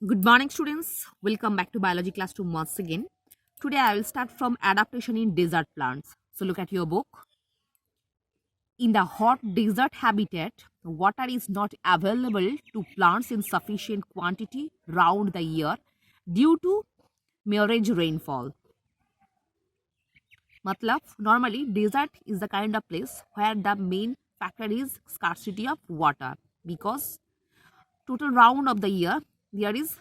Good morning, students. Welcome back to biology classroom once again. Today, I will start from adaptation in desert plants. So, look at your book. In the hot desert habitat, water is not available to plants in sufficient quantity round the year due to mirage rainfall. Matlab, normally, desert is the kind of place where the main factor is scarcity of water because total round of the year there is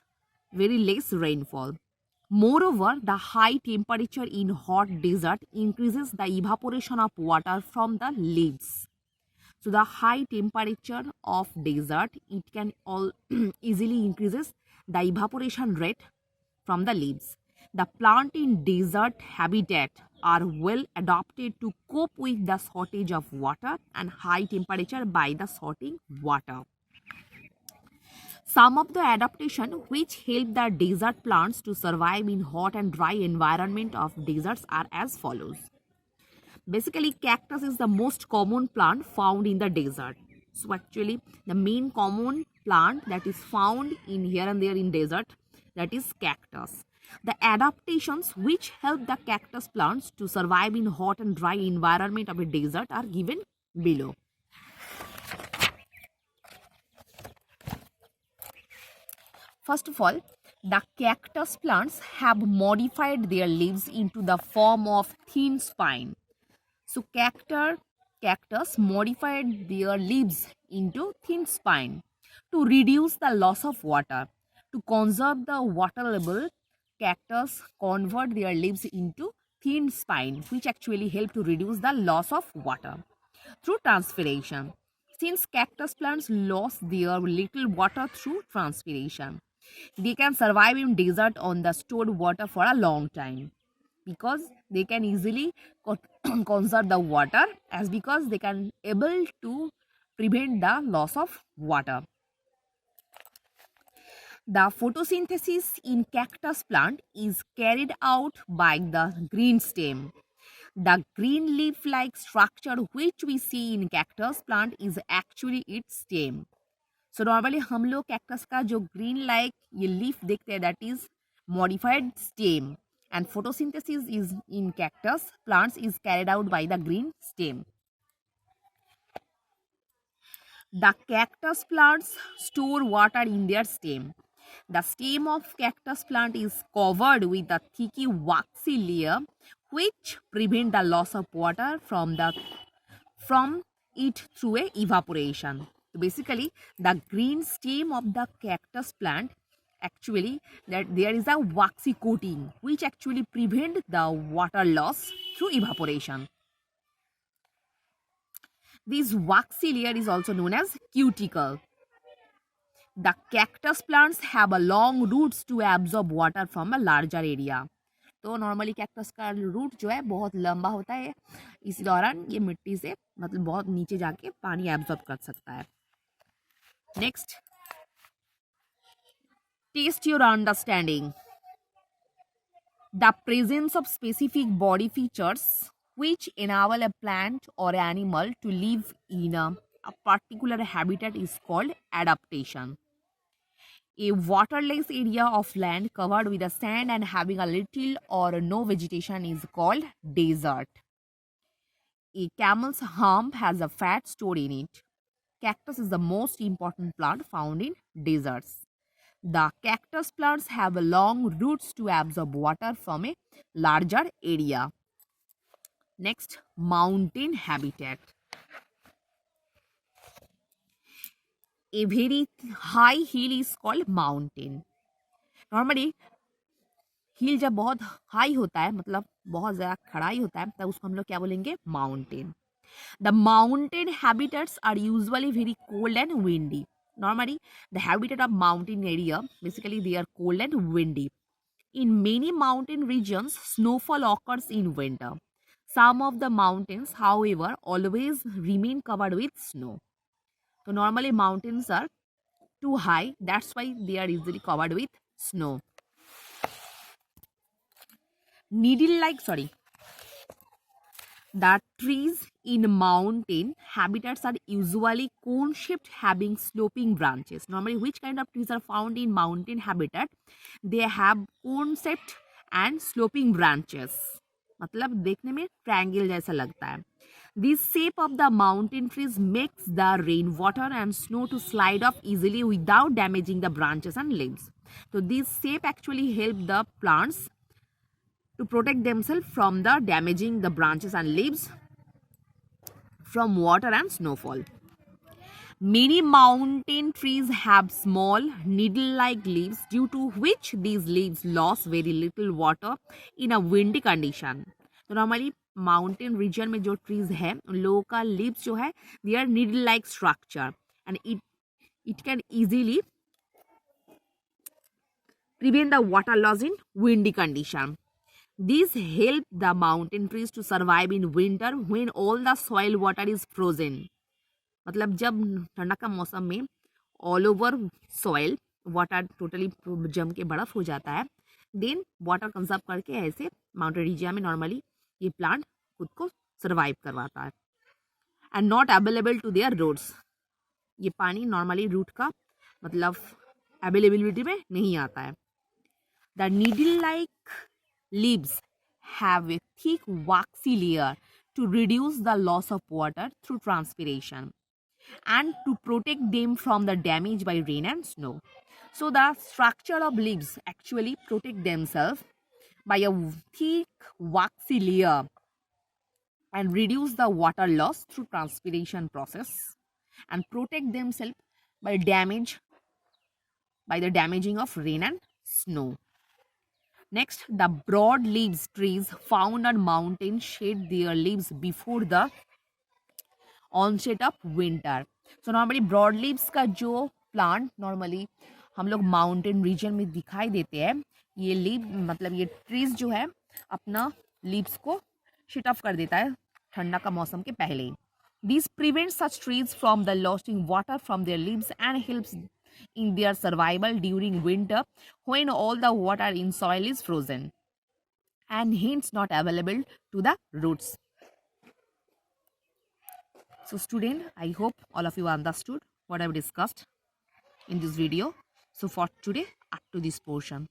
very less rainfall. Moreover, the high temperature in hot desert increases the evaporation of water from the leaves. So the high temperature of desert it can all easily increases the evaporation rate from the leaves. The plant in desert habitat are well adapted to cope with the shortage of water and high temperature by the salting water. Some of the adaptation which help the desert plants to survive in hot and dry environment of deserts are as follows. Basically, cactus is the most common plant found in the desert. So actually, the main common plant that is found in here and there in desert, that is cactus. The adaptations which help the cactus plants to survive in hot and dry environment of a desert are given below. First of all, the cactus plants have modified their leaves into the form of thin spine. So cactus modified their leaves into thin spine to reduce the loss of water. To conserve the water level, cactus convert their leaves into thin spine, which actually help to reduce the loss of water through transpiration. Since cactus plants lose their little water through transpiration, they can survive in desert on the stored water for a long time because they can easily conserve the water as because they can able to prevent the loss of water. The photosynthesis in cactus plant is carried out by the green stem. The green leaf-like structure which we see in cactus plant is actually its stem. So normally हम लोग cactus का जो green like ये leaf देखते हैं that is modified stem and photosynthesis is in cactus plants is carried out by the green stem. The cactus plants store water in their stem. The stem of cactus plant is covered with a thicky waxy layer which prevent the loss of water from it through a evaporation. So basically, the green stem of the cactus plant actually that there is a waxy coating which actually prevent the water loss through evaporation. This waxy layer is also known as cuticle. The cactus plants have a long roots to absorb water from a larger area. तो normally cactus का root जो है बहुत लंबा होता है, इसी दौरान ये मिट्टी से मतलब बहुत नीचे जाके पानी एब्जॉर्ब कर सकता है. Next, test your understanding. The presence of specific body features which enable a plant or animal to live in a particular habitat is called adaptation. A waterless area of land covered with a sand and having a little or no vegetation is called desert. A camel's hump has a fat stored in it. Cactus is the most important plant found in deserts. The cactus plants have long roots to absorb water from a larger area. Next, mountain habitat. A very high hill is called mountain. Normally, हिल जब बहुत high होता है मतलब बहुत ज़्यादा खड़ाई होता है तब उसको हम लोग क्या बोलेंगे, mountain. The mountain habitats are usually very cold and windy. Normally, the habitat of mountain area, basically they are cold and windy. In many mountain regions, snowfall occurs in winter. Some of the mountains, however, always remain covered with snow. So normally mountains are too high, that's why they are easily covered with snow. The trees in mountain habitats are usually cone-shaped, having sloping branches. Normally, which kind of trees are found in mountain habitat? They have cone-shaped and sloping branches. मतलब देखने में triangle जैसा लगता है. This shape of the mountain trees makes the rainwater and snow to slide off easily without damaging the branches and leaves. So this shape actually help the plants to protect themselves from the damaging the branches and leaves from water and snowfall. Many mountain trees have small needle-like leaves, due to which these leaves lose very little water in a windy condition. तो normally mountain region में जो trees है उन लोगों का leaves जो है they are needle like structure and it can easily prevent the water loss in windy condition. These help the mountain trees to survive in winter when all the soil water is frozen. मतलब जब ठंडा का मौसम में all over soil water totally जम के बर्फ हो जाता है, देन वाटर कंजर्व करके ऐसे माउंटेन रीजिया में नॉर्मली ये प्लांट खुद को सर्वाइव करवाता है. And not available to their roots. ये पानी नॉर्मली रूट का मतलब अवेलेबिलिटी में नहीं आता है. The needle-like leaves have a thick waxy layer to reduce the loss of water through transpiration and to protect them from the damage by rain and snow. So the structure of leaves actually protect themselves by a thick waxy layer and reduce the water loss through transpiration process and protect themselves by the damaging of rain and snow. Next, the broad leaves trees found on mountains shed their leaves before the onset of winter. So normally broad leaves का जो plant normally हम लोग mountain region में दिखाई देते हैं, ये leaf मतलब ये trees जो है अपना leaves को shut off कर देता है ठंडा का मौसम के पहले. This prevents such trees from the losing water from their leaves and helps in their survival during winter when all the water in soil is frozen and hence not available to the roots. So student, I hope all of you understood what I have discussed in this video. So for today, up to this portion.